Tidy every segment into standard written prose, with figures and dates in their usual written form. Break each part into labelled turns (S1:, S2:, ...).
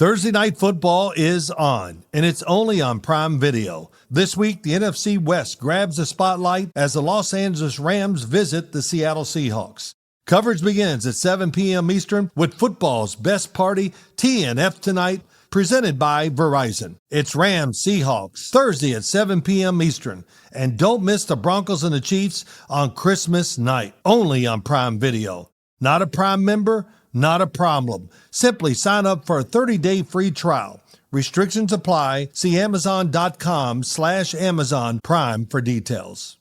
S1: Thursday Night Football is on, and it's only on Prime Video. This week, the NFC West grabs the spotlight as the Los Angeles Rams visit the Seattle Seahawks. Coverage begins at 7 p.m. Eastern with football's best party, TNF Tonight, presented by Verizon. It's Rams Seahawks, Thursday at 7 p.m. Eastern. And don't miss the Broncos and the Chiefs on Christmas night, only on Prime Video. Not a Prime member? Not a problem. Simply sign up for a 30-day free trial. Restrictions apply. See Amazon.com/Amazon Prime for details.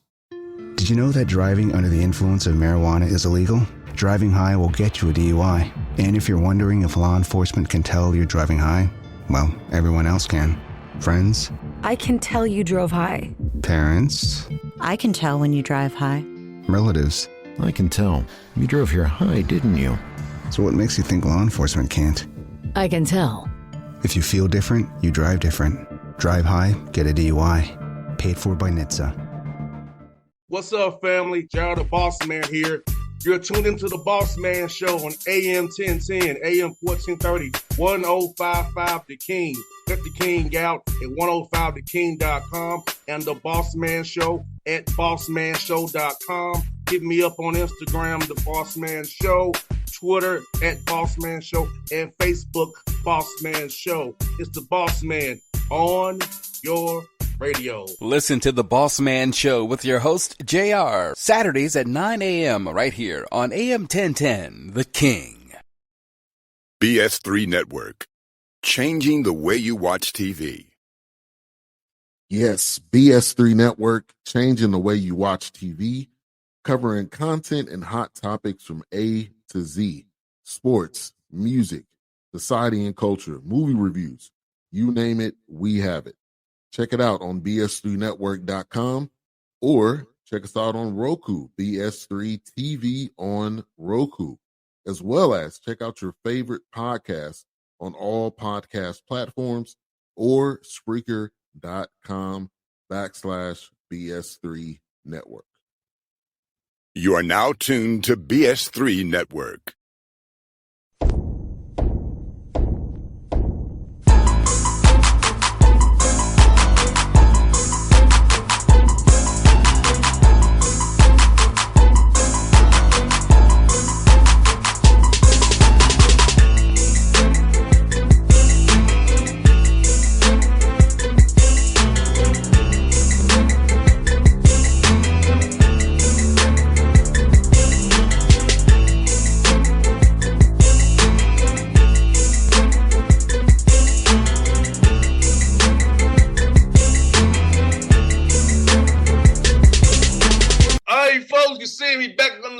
S2: Did you know that driving under the influence of marijuana is illegal? Driving high will get you a DUI. And if you're wondering if law enforcement can tell you're driving high, well, everyone else can. Friends?
S3: I can tell you drove high.
S2: Parents?
S4: I can tell when you drive high.
S2: Relatives?
S5: I can tell. You drove here high, didn't you?
S2: So what makes you think law enforcement can't?
S3: I can tell.
S2: If you feel different, you drive different. Drive high, get a DUI. Paid for by NHTSA.
S6: What's up, family? Gerald the Bossman here. You're tuned into the Bossman Show on AM 1010, AM 1430, 1055 The King. Let the King out at 105theking.com and the Bossman Show at bossmanshow.com. Hit me up on Instagram, The Bossman Show, Twitter at Bossman Show, and Facebook, Bossman Show. It's the Bossman on your radio.
S7: Listen to the Bossman Show with your host, JR, Saturdays at 9 a.m. right here on AM 1010, The King.
S8: BS3 Network, changing the way you watch TV.
S9: Yes, BS3 Network, changing the way you watch TV, covering content and hot topics from A to Z, sports, music, society and culture, movie reviews, you name it, we have it. Check it out on bs3network.com or check us out on Roku, BS3 TV on Roku, as well as check out your favorite podcasts on all podcast platforms or Spreaker.com/BS3 Network.
S8: You are now tuned to BS3 Network.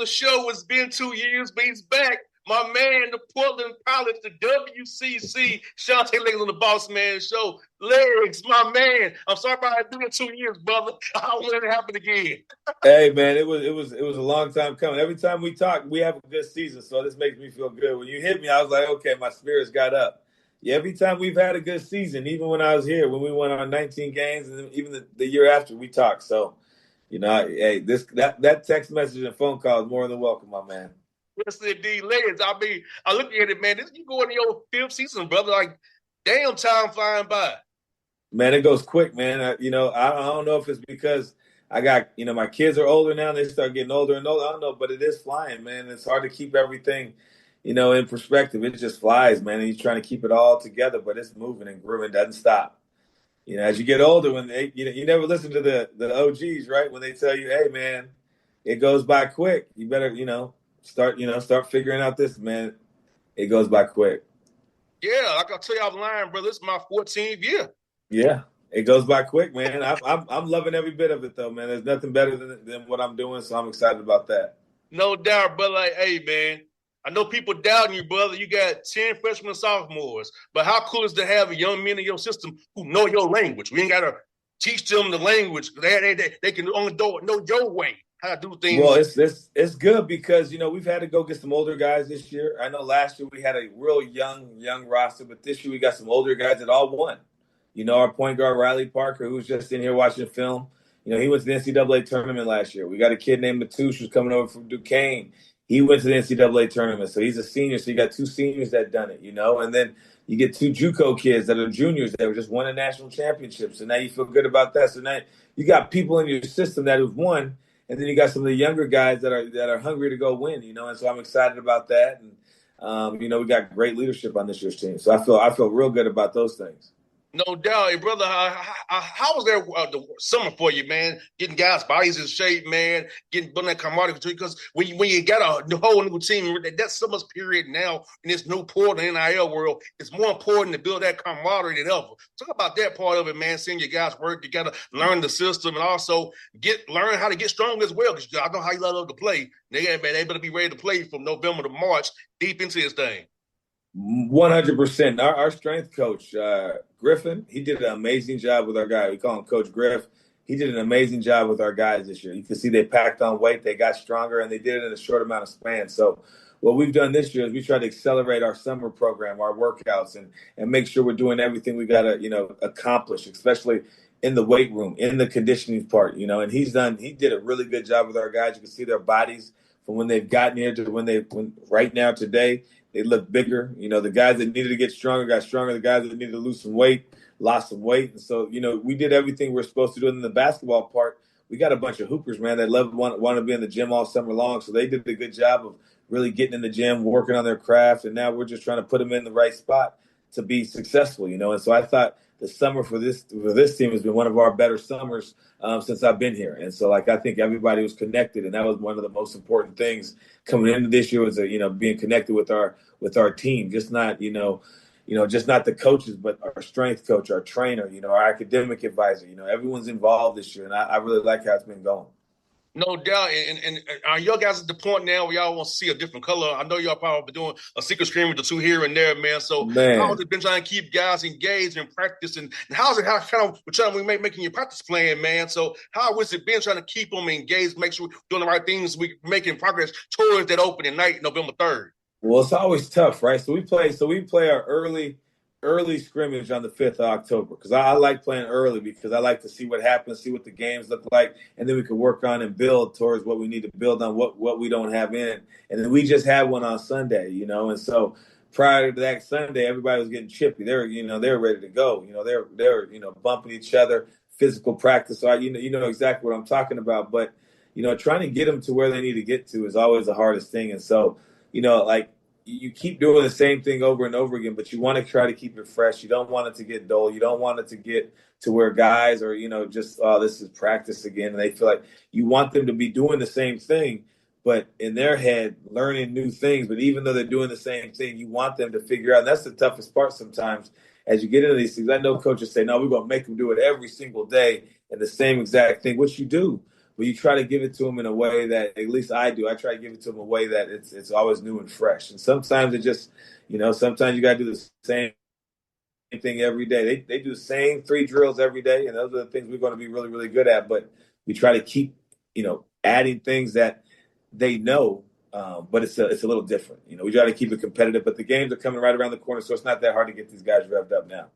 S6: Show. It's been 2 years, but he's back. My man, the Portland Pilots, the WCC, Shantay Legans on the Bossman Show. Legs, my man. I'm sorry about it doing 2 years, brother. I don't want it to happen again.
S10: Hey, man, it was a long time coming. Every time we talk, we have a good season, so this makes me feel good. When you hit me, I was like, okay, my spirits got up. Yeah, every time we've had a good season, even when I was here, when we went on 19 games, and even the year after, we talked. So, you know, hey, that text message and phone call is more than welcome, my man.
S6: Yes, indeed, Legans. I mean, I look at it, man. You going to your fifth season, brother. Like, damn, time flying by.
S10: Man, it goes quick, man. I don't know if it's because I got, my kids are older now. They start getting older and older. I don't know, but it is flying, man. It's hard to keep everything, in perspective. It just flies, man. And you're trying to keep it all together, but it's moving and grooving. It doesn't stop. As you get older, when you never listen to the OGs, right? When they tell you, hey, man, it goes by quick. You better, start figuring out this, man. It goes by quick.
S6: Yeah, like I'll tell you offline, brother, this is my 14th year.
S10: Yeah, it goes by quick, man. I'm loving every bit of it, though, man. There's nothing better than what I'm doing, so I'm excited about that.
S6: No doubt, brother. Like, hey, man, I know people doubting you, brother. You got 10 freshmen and sophomores. But how cool is to have young men in your system who know your language? We ain't got to teach them the language. They can only know your way, how to do things.
S10: Well, it's good because, we've had to go get some older guys this year. I know last year we had a real young roster, but this year we got some older guys that all won. Our point guard, Riley Parker, who's just in here watching film. He went to the NCAA tournament last year. We got a kid named Matouche who's coming over from Duquesne. He went to the NCAA tournament, so he's a senior. So you got 2 seniors that done it, and then you get 2 JUCO kids that are juniors that were just won a national championship. So now you feel good about that. So now you got people in your system that have won, and then you got some of the younger guys that are hungry to go win, And so I'm excited about that. And we got great leadership on this year's team. So I feel real good about those things.
S6: No doubt. Hey, brother, how was there the summer for you, man? Getting guys' bodies in shape, man, building that camaraderie. Because when you got a whole new team, that summer period now in this new portal NIL world, it's more important to build that camaraderie than ever. Talk about that part of it, man, seeing your guys work. You got to learn the system and also learn how to get strong as well, because I know how you love to play. They better be ready to play from November to March deep into this thing.
S10: 100%. Our strength coach, Griffin, he did an amazing job with our guy. We call him Coach Griff. He did an amazing job with our guys this year. You can see they packed on weight, they got stronger, and they did it in a short amount of span. So what we've done this year is we tried to accelerate our summer program, our workouts, and make sure we're doing everything we got to, accomplish, especially in the weight room, in the conditioning part, and he did a really good job with our guys. You can see their bodies from when they've gotten here to when right now today. They look bigger. The guys that needed to get stronger got stronger. The guys that needed to lose some weight lost some weight. And so, we did everything we're supposed to do in the basketball part. We got a bunch of hoopers, man, that want to be in the gym all summer long. So they did a good job of really getting in the gym, working on their craft. And now we're just trying to put them in the right spot to be successful, And so I thought the summer for this team has been one of our better summers since I've been here. And so, I think everybody was connected, and that was one of the most important things coming into this year was, being connected with our team, just not, just not the coaches, but our strength coach, our trainer, our academic advisor, everyone's involved this year. And I really like how it's been going.
S6: No doubt. And are y'all guys at the point now where y'all want to see a different color? I know y'all probably doing a secret screen with the 2 here and there, man. So how has it been trying to keep guys engaged in practice? And how's it making your practice plan, man? So how has it been trying to keep them engaged, make sure we're doing the right things, we making progress towards that opening night, November 3rd?
S10: Well, it's always tough, right? So we play our early scrimmage on the 5th of October, because I like playing early because I like to see what happens, see what the games look like, and then we can work on and build towards what we need to build on, what we don't have in. And then we just had one on Sunday, and so prior to that Sunday, everybody was getting chippy. They were ready to go. They're bumping each other, physical practice. So you know exactly what I'm talking about. But trying to get them to where they need to get to is always the hardest thing. And so you keep doing the same thing over and over again, but you want to try to keep it fresh. You don't want it to get dull. You don't want it to get to where guys are, just, oh, this is practice again. And they feel like you want them to be doing the same thing, but in their head, learning new things. But even though they're doing the same thing, you want them to figure out. And that's the toughest part sometimes as you get into these things. I know coaches say, no, we're going to make them do it every single day and the same exact thing, which you do. But you try to give it to them in a way that, at least I do, I try to give it to them a way that it's always new and fresh. And sometimes it just, sometimes you got to do the same thing every day. They do the same 3 drills every day, and those are the things we're going to be really, really good at. But we try to keep, adding things that they know, but it's a little different. We try to keep it competitive, but the games are coming right around the corner, so it's not that hard to get these guys revved up now.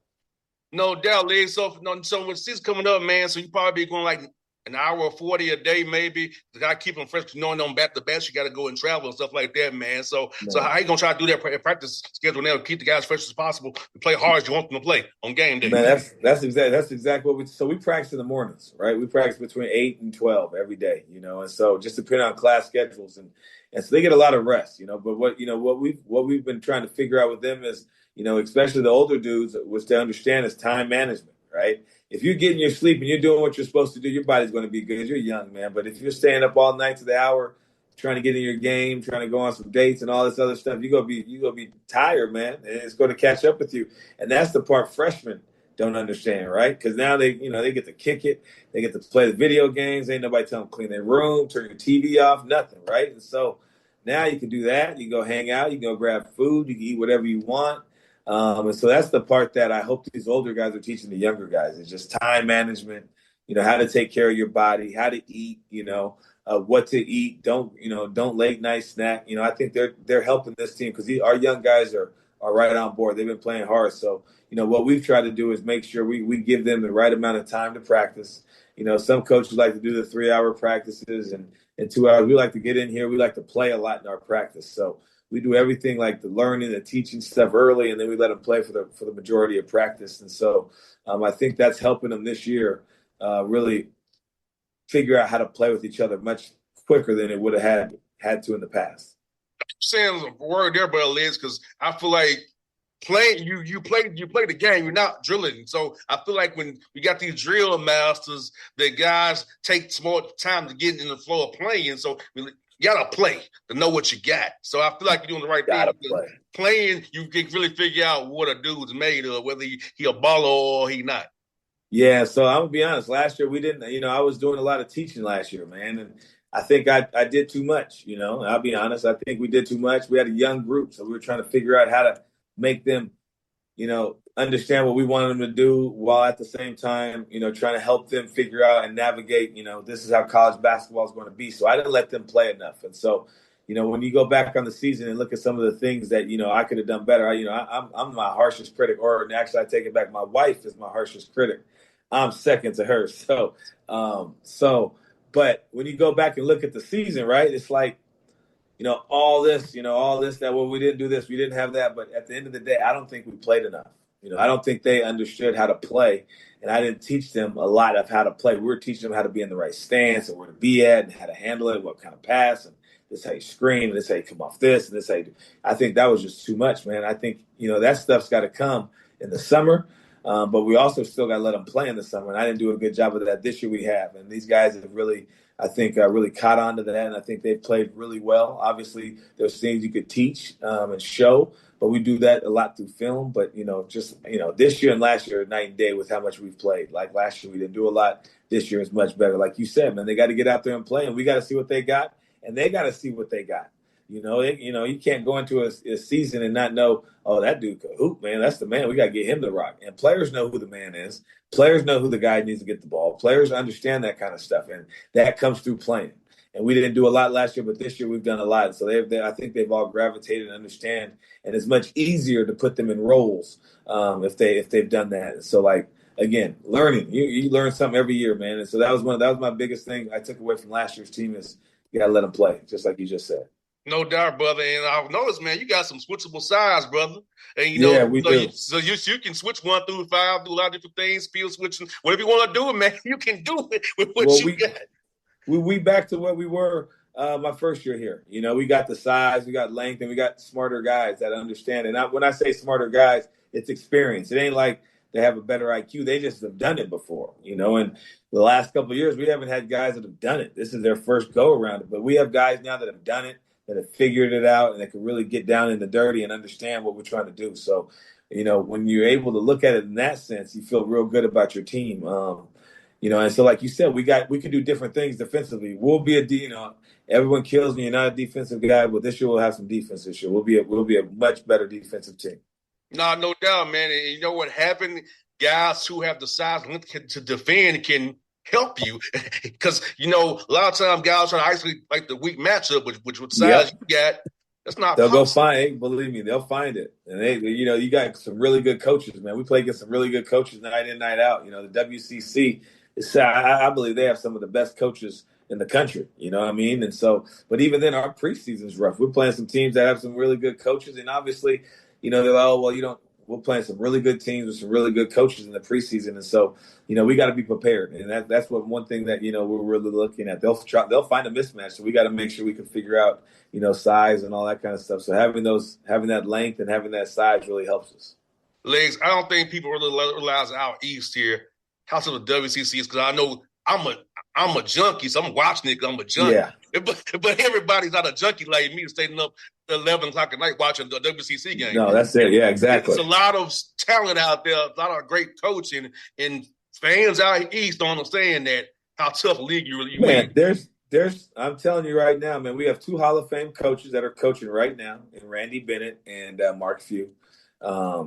S6: No doubt, Lee. So with season coming up, man, so you probably be going like an hour or 40 a day, maybe. You got to keep them fresh, knowing them back to back. You got to go and travel and stuff like that, man. So how you going to try to do that practice schedule now to keep the guys fresh as possible to play hard as you want them to play on game day?
S10: Man, that's exactly what we practice in the mornings, right? We practice between 8 and 12 every day, and so just depending on class schedules and so they get a lot of rest, but what we've been trying to figure out with them is, especially the older dudes, was to understand is time management, right? If you're getting your sleep and you're doing what you're supposed to do, your body's going to be good. You're young, man. But if you're staying up all night to the hour, trying to get in your game, trying to go on some dates and all this other stuff, you're gonna be tired, man. And it's going to catch up with you. And that's the part freshmen don't understand, right? Because now they get to kick it, they get to play the video games. Ain't nobody telling them clean their room, turn your TV off, nothing, right? And so now you can do that. You can go hang out, you can go grab food, you can eat whatever you want. And so that's the part that I hope these older guys are teaching the younger guys is just time management, how to take care of your body, how to eat, what to eat. Don't late night snack. I think they're helping this team because our young guys are right on board. They've been playing hard. So, what we've tried to do is make sure we give them the right amount of time to practice. Some coaches like to do the 3-hour practices and in 2 hours. We like to get in here. We like to play a lot in our practice. So we do everything like the learning, the teaching stuff early, and then we let them play for the majority of practice. And so I think that's helping them this year really figure out how to play with each other much quicker than it would have had to in the past.
S6: Saying a word there, brother Liz, because I feel like playing you play the game, you're not drilling. So I feel like when we got these drill masters, the guys take more time to get in the flow of playing. So you gotta play to know what you got. So I feel like you're doing the right thing. Playing, you can really figure out what a dude's made of, whether he a baller or he not.
S10: Yeah, so I'm gonna be honest. Last year we didn't. I was doing a lot of teaching last year, man, and I think I did too much. I'll be honest. I think we did too much. We had a young group, so we were trying to figure out how to make them, understand what we wanted them to do, while at the same time, trying to help them figure out and navigate. This is how college basketball is going to be. So I didn't let them play enough, and so. When you go back on the season and look at some of the things that, I could have done better, I'm my harshest critic, or actually I take it back. My wife is my harshest critic. I'm second to her. But when you go back and look at the season, right, it's like, all this, that, well, we didn't do this, we didn't have that. But at the end of the day, I don't think we played enough. I don't think they understood how to play. And I didn't teach them a lot of how to play. We were teaching them how to be in the right stance and where to be at and how to handle it, what kind of pass. And this is how you screen, and this is how you come off this, and this is how you do. I think that was just too much, man. I think, that stuff's got to come in the summer. But we also still got to let them play in the summer. And I didn't do a good job of that this year. We have. And these guys have really, I think, really caught on to that. And I think they've played really well. Obviously, there's things you could teach and show. But we do that a lot through film. But, this year and last year are night and day with how much we've played. Like last year, we didn't do a lot. This year is much better. Like you said, man, they got to get out there and play. And we got to see what they got. And they got to see what they got. You can't go into a season and not know, oh, that dude could hoop, man. That's the man. We got to get him to rock. And players know who the man is. Players know who the guy needs to get the ball. Players understand that kind of stuff. And that comes through playing. And we didn't do a lot last year, but this year we've done a lot. So I think they've all gravitated and understand. And it's much easier to put them in roles if they've done that. So, again, learning. You learn something every year, man. And so that was my biggest thing I took away from last year's team is you got to let them play, just like you just said.
S6: No doubt, brother. And I've noticed, man, you got some switchable sides, brother. And
S10: we do.
S6: You can switch 1 through 5, do a lot of different things, field switching, whatever you want to do, man. You can do it with what you got. We back to where we were my first year here. We got the size, we got length, and we got smarter guys that understand. And when I say smarter guys, it's experience. It ain't like they have a better IQ. They just have done it before, And the last couple of years, we haven't had guys that have done it. This is their first go around it. But we have guys now that have done it, that have figured it out, and that can really get down in the dirty and understand what we're trying to do. So, when you're able to look at it in that sense, you feel real good about your team. And so like you said, we can do different things defensively. We'll be everyone kills me. You're not a defensive guy, but this year we'll have some defense this year. We'll be a much better defensive team. No doubt, man. And you know what happened? Guys who have the size to defend can help you because a lot of times guys trying to isolate like the weak matchup, which with size you got, that's not. They'll possible. Go find. Believe me, they'll find it. And you got some really good coaches, man. We play against some really good coaches night in, night out. The WCC is. I believe they have some of the best coaches in the country. You know what I mean? And so, but even then, our preseason's rough. We're playing some teams that have some really good coaches, and obviously, they're like, oh well, we're playing some really good teams with some really good coaches in the preseason. And so, we got to be prepared. And that's one thing that, we're really looking at. They'll find a mismatch. So we got to make sure we can figure out, size and all that kind of stuff. So having that length and having that size really helps us. Legs, I don't think people really realize out east here how some of the WCC is, because I know I'm a junkie, so I'm watching it 'cause I'm a junkie. Yeah. But everybody's not a junkie like me, staying up 11 o'clock at night watching the WCC game. No, that's it. Yeah, exactly. There's a lot of talent out there, a lot of great coaching, and fans out east don't understand that how tough a league you really man, there's I'm telling you right now, man, we have 2 Hall of Fame coaches that are coaching right now, and Randy Bennett and Mark Few. There are,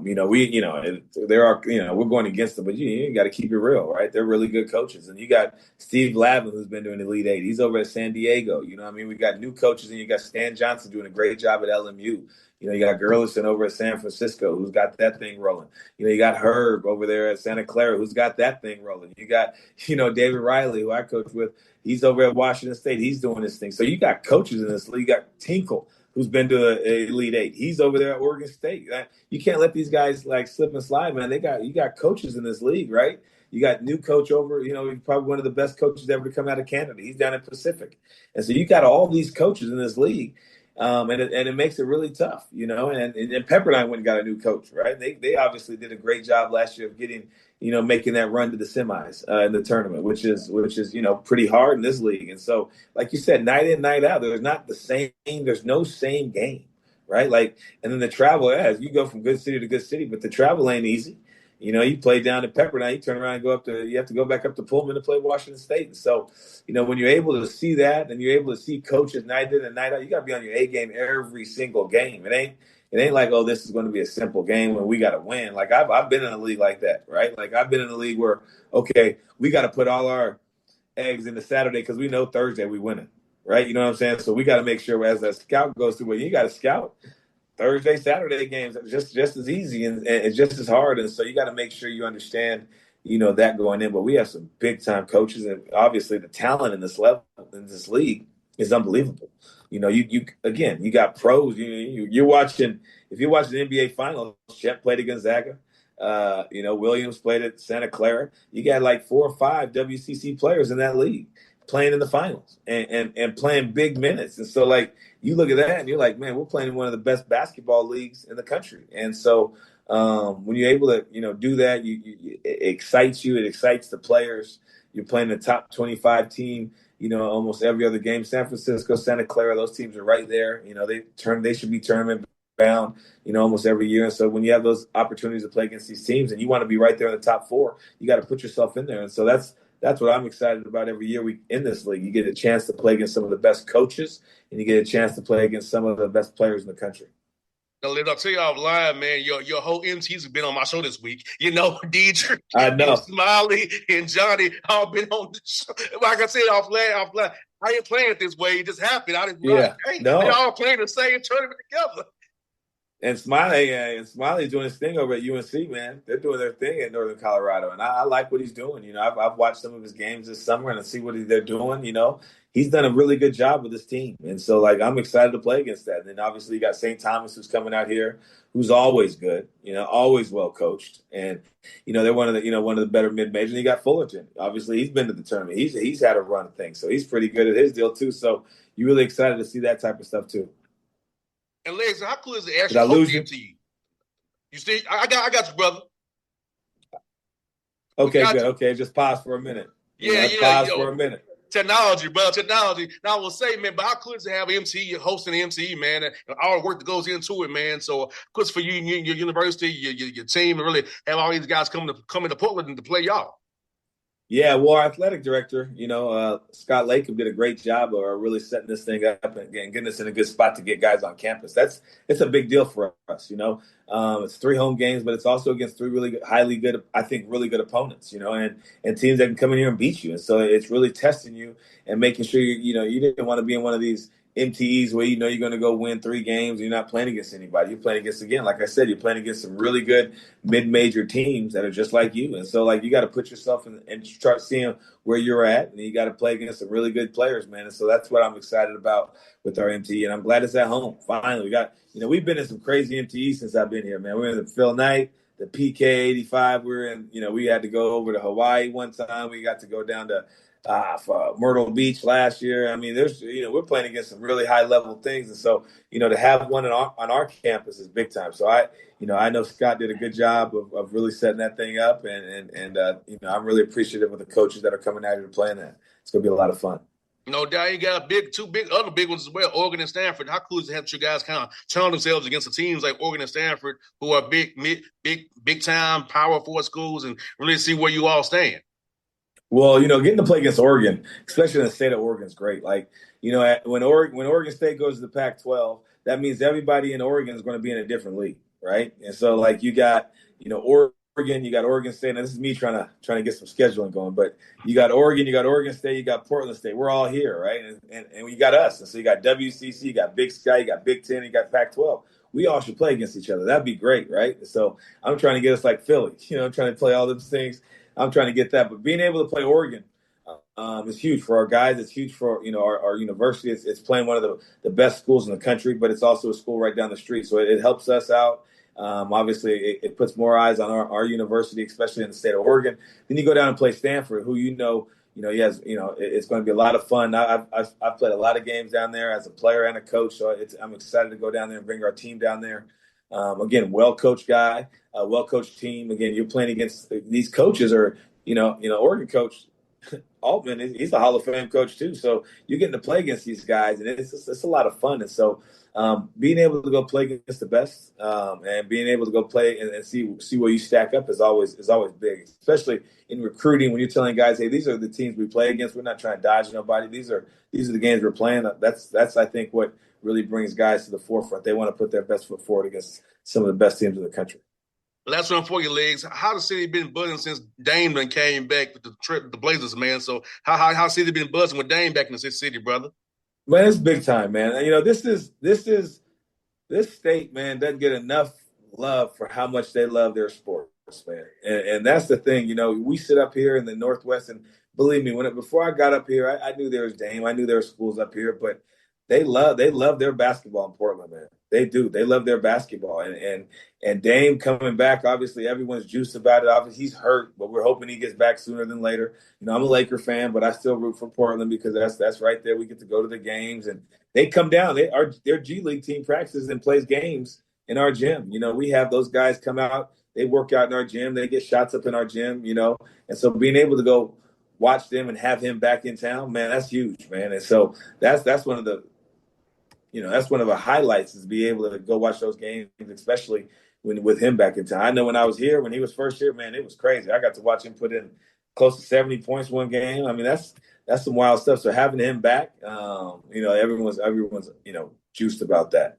S6: we're going against them, but you got to keep it real, right? They're really good coaches. And you got Steve Lavin, who's been doing Elite Eight. He's over at San Diego. We got new coaches, and you got Stan Johnson doing a great job at LMU.
S10: You got Gerlison over at San Francisco, who's got that thing rolling. You got Herb over there at Santa Clara, who's got that thing rolling. You got, David Riley, who I coach with. He's over at Washington State. He's doing this thing. So you got coaches in this league. You got Tinkle, who's been to an Elite Eight. He's over there at Oregon State. You can't let these guys slip and slide, man. You got coaches in this league, right? You got new coach over, he's probably one of the best coaches ever to come out of Canada. He's down in Pacific. And so you got all these coaches in this league. And it makes it really tough, and Pepperdine went and got a new coach, right? They obviously did a great job last year of getting, making that run to the semis in the tournament, which is pretty hard in this league. And so, like you said, night in, night out, there's no same game, right? And then the travel, as you go from good city to good city, but the travel ain't easy. You play down at Pepperdine, you turn around and you have to go back up to Pullman to play Washington State. And so, when you're able to see that and you're able to see coaches night in and night out, you got to be on your A game every single game. It ain't like, oh, this is going to be a simple game when we got to win. Like I've been in a league like that, right? Like I've been in a league where, okay, we got to put all our eggs into Saturday because we know Thursday we winning, right? You know what I'm saying? So we got to make sure as a scout goes through, you got to scout. Thursday, Saturday games are just as easy and it's just as hard. And so you got to make sure you understand, that going in. But we have some big time coaches, and obviously the talent in this level in this league is unbelievable. You got pros. You're watching. If you're watching the NBA Finals, Shep played at Gonzaga. Williams played at Santa Clara. You got like 4 or 5 WCC players in that league playing in the finals and playing big minutes. And so, you look at that and you're like, man, we're playing in one of the best basketball leagues in the country. And so when you're able to, do that, it excites you. It excites the players. You're playing the top 25 team, almost every other game. San Francisco, Santa Clara, those teams are right there. They should be tournament bound, almost every year. And so when you have those opportunities to play against these teams and you want to be right there in the top 4, you got to put yourself in there. And so that's what I'm excited about every year in this league. You get a chance to play against some of the best coaches, and you get a chance to play against some of the best players in the country.
S6: Now, I'll tell you offline, man, your whole MCs have been on my show this week. Deidre,
S10: I know.
S6: Smiley, and Johnny all been on the show. Like I said, offline, I ain't playing it this way. It just happened. I didn't realize, They all playing the same tournament together.
S10: And Smiley's doing his thing over at UNC, man. They're doing their thing in Northern Colorado, and I like what he's doing. I've watched some of his games this summer and I see what they're doing. He's done a really good job with his team, and so I'm excited to play against that. And then obviously you got St. Thomas, who's coming out here, who's always good, always well coached, and they're one of the better mid majors. And you got Fullerton, obviously he's been to the tournament. He's had a run of things, so he's pretty good at his deal too. So you're really excited to see that type of stuff too.
S6: And Legs, how cool is it actually hosting to you? You see, I got you, brother.
S10: Okay, good. Okay, just pause for a minute. Pause for a minute.
S6: Technology, bro, technology. Now I will say, man, but how cool is it to have MTE hosting the MTE, man, and all the work that goes into it, man. So good for you, your university, your team, and really have all these guys coming to Portland to play y'all.
S10: Yeah, well, our athletic director, Scott Lacob did a great job of really setting this thing up and getting us in a good spot to get guys on campus. It's a big deal for us, It's 3 home games, but it's also against 3 really good, highly good, I think, really good opponents, and teams that can come in here and beat you. And so it's really testing you and making sure you didn't want to be in one of these MTEs where you're going to go win 3 games and you're not playing against anybody. You're playing against, again, like I said, you're playing against some really good mid-major teams that are just like you. And so, you got to put yourself in and start seeing where you're at, and you got to play against some really good players, man. And so that's what I'm excited about with our MTE, and I'm glad it's at home. Finally, we got, we've been in some crazy MTEs since I've been here, man. We're in the Phil Knight, the PK 85. We're in, we had to go over to Hawaii one time. We got to go down to for Myrtle Beach last year. I mean, there's, we're playing against some really high level things. And so, to have one on our campus is big time. So I know Scott did a good job of really setting that thing up. And I'm really appreciative of the coaches that are coming out here to play in that. It's going to be a lot of fun.
S6: No doubt. You got two other big ones as well, Oregon and Stanford. How cool is it to have you guys kind of challenge themselves against the teams like Oregon and Stanford, who are big time Power 4 schools, and really see where you all stand?
S10: Well, getting to play against Oregon, especially in the state of Oregon, is great. When Oregon State goes to the Pac-12, that means everybody in Oregon is going to be in a different league, right? And so, you got, Oregon, you got Oregon State. Now, this is me trying to get some scheduling going, but you got Oregon State, you got Portland State. We're all here, right? And you got us. And so you got WCC, you got Big Sky, you got Big Ten, you got Pac-12. we all should play against each other. That'd be great, right? So I'm trying to get us like Philly. I'm trying to play all those things. I'm trying to get that. But being able to play Oregon is huge for our guys. It's huge for our university. It's playing one of the best schools in the country, but it's also a school right down the street. So it helps us out. Obviously, it puts more eyes on our university, especially in the state of Oregon. Then you go down and play Stanford, who it's going to be a lot of fun. I've played a lot of games down there as a player and a coach, so I'm excited to go down there and bring our team down there. Again, well-coached guy, well-coached team. Again, you're playing against these coaches Oregon coach Altman, he's a Hall of Fame coach too. So you're getting to play against these guys, and it's a lot of fun. And so being able to go play against the best and being able to go play and see where you stack up is always big, especially in recruiting when you're telling guys, hey, these are the teams we play against. We're not trying to dodge nobody. These are the games we're playing. That's I think what really brings guys to the forefront. They want to put their best foot forward against some of the best teams in the country.
S6: Last one for you, Legs. How the city been buzzing since Dame came back with the Blazers, man? So how city been buzzing with Dame back in the city, brother?
S10: Man, it's big time, man. This state, man, doesn't get enough love for how much they love their sports, man. And that's the thing. We sit up here in the Northwest, and believe me, before I got up here, I knew there was Dame. I knew there were schools up here, but they love their basketball in Portland, man. They do. They love their basketball. And Dame coming back, obviously everyone's juiced about it. Obviously he's hurt, but we're hoping he gets back sooner than later. I'm a Laker fan, but I still root for Portland because that's right there. We get to go to the games, and they come down. Their G League team practices and plays games in our gym. We have those guys come out. They work out in our gym. They get shots up in our gym, And so being able to go watch them and have him back in town, man, that's huge, man. And so that's one of the that's one of the highlights is be able to go watch those games, especially with him back in town. I know when I was here, when he was first here, man, it was crazy. I got to watch him put in close to 70 points one game. I mean, that's some wild stuff. So having him back, everyone's juiced about that.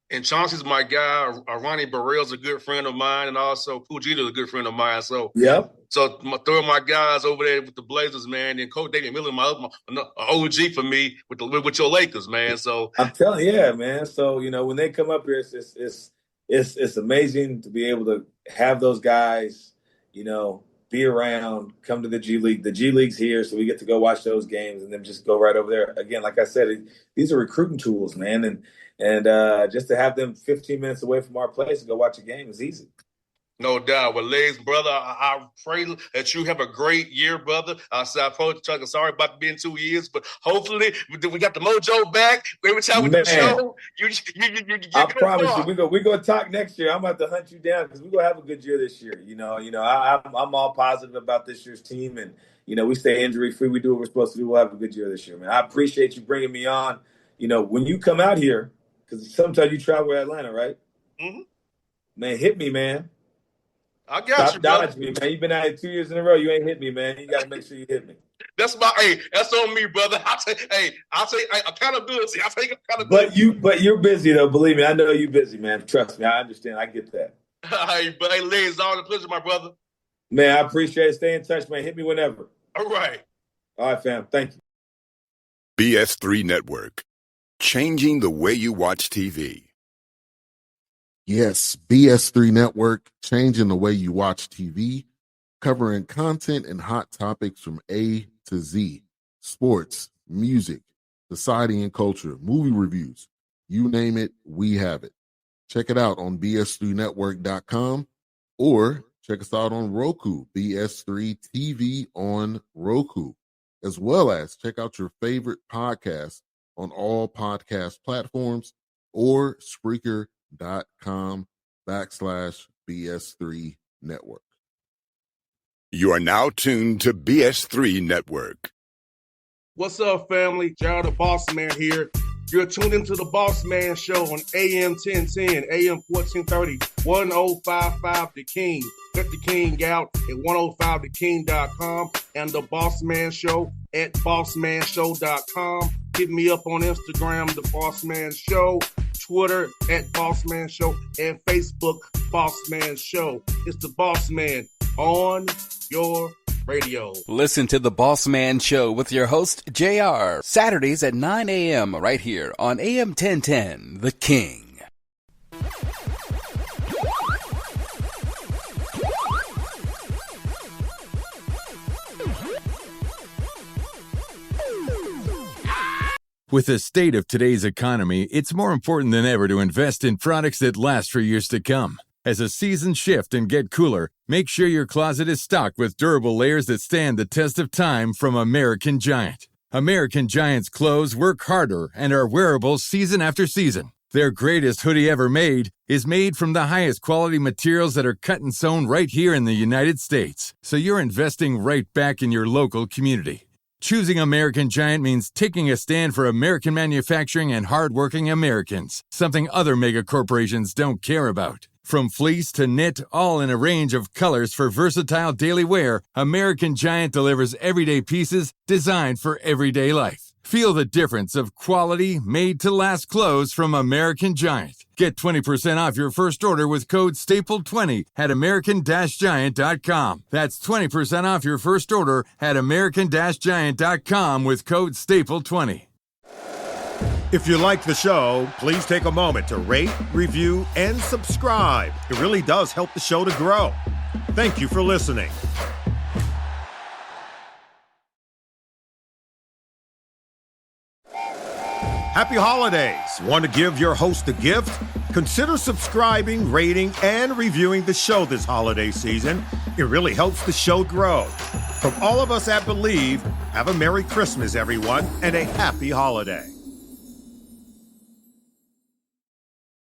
S6: And Chauncey's my guy. Ronnie Burrell's a good friend of mine, and also Fujita's a good friend of mine. So
S10: yep.
S6: So throw my guys over there with the Blazers, man, and Coach David Miller, my OG for me with your Lakers, man. So
S10: I'm telling you, yeah, man. So when they come up here, it's amazing to be able to have those guys, be around, come to the G League. The G League's here, so we get to go watch those games and then just go right over there. Again, like I said, these are recruiting tools, man, and just to have them 15 minutes away from our place and go watch a game is easy.
S6: No doubt. Well, Legs, brother, I pray that you have a great year, brother. I told Chuck, sorry about being 2 years, but hopefully we got the mojo back. Every time we do the show, you
S10: I promise you, we're going to talk next year. I'm about to hunt you down because we're going to have a good year this year. I'm all positive about this year's team, and, we stay injury-free. We do what we're supposed to do. We'll have a good year this year, man. I appreciate you bringing me on. When you come out here, because sometimes you travel to Atlanta, right?
S6: Mm-hmm.
S10: Man, hit me, man.
S6: I got you, brother.
S10: Dodge me, man. You've been out here 2 years in a row. You ain't hit me, man. You got to make sure you hit me.
S6: That's on me, brother. I'll take accountability. I'll take accountability.
S10: But you're busy though. Believe me, I know you're busy, man. Trust me, I understand. I get that.
S6: Hey, Liz, it's always a pleasure, my brother.
S10: Man, I appreciate it. Stay in touch, man. Hit me whenever.
S6: All right,
S10: fam. Thank you.
S8: BS3 Network, changing the way you watch TV.
S9: Yes, BS3 Network, changing the way you watch TV, covering content and hot topics from A to Z, sports, music, society and culture, movie reviews, you name it, we have it. Check it out on bs3network.com or check us out on Roku, BS3 TV on Roku, as well as check out your favorite podcast on all podcast platforms or Spreaker.com/BS3 Network.
S8: You are now tuned to BS3 Network.
S6: What's up, family? Gerald the Bossman here. You're tuned into the Bossman Show on AM 1010, AM 1430, 1055 The King. Let the King out at 105theking.com and the Bossman Show at bossmanshow.com. Hit me up on Instagram, The Bossman Show, Twitter at Bossman Show, and Facebook, Bossman Show. It's the Bossman on your radio.
S7: Listen to the Bossman Show with your host, JR, Saturdays at 9 a.m. right here on AM 1010, The King.
S11: With the state of today's economy, it's more important than ever to invest in products that last for years to come. As the seasons shift and get cooler, make sure your closet is stocked with durable layers that stand the test of time from American Giant. American Giant's clothes work harder and are wearable season after season. Their greatest hoodie ever made is made from the highest quality materials that are cut and sewn right here in the United States. So you're investing right back in your local community. Choosing American Giant means taking a stand for American manufacturing and hardworking Americans, something other mega corporations don't care about. From fleece to knit, all in a range of colors for versatile daily wear, American Giant delivers everyday pieces designed for everyday life. Feel the difference of quality, made-to-last clothes from American Giant. Get 20% off your first order with code STAPLE20 at american-giant.com. That's 20% off your first order at american-giant.com with code STAPLE20.
S12: If you like the show, please take a moment to rate, review, and subscribe. It really does help the show to grow. Thank you for listening. Happy holidays! Want to give your host a gift? Consider subscribing, rating, and reviewing the show this holiday season. It really helps the show grow. From all of us at Believe, have a Merry Christmas, everyone, and a happy holiday.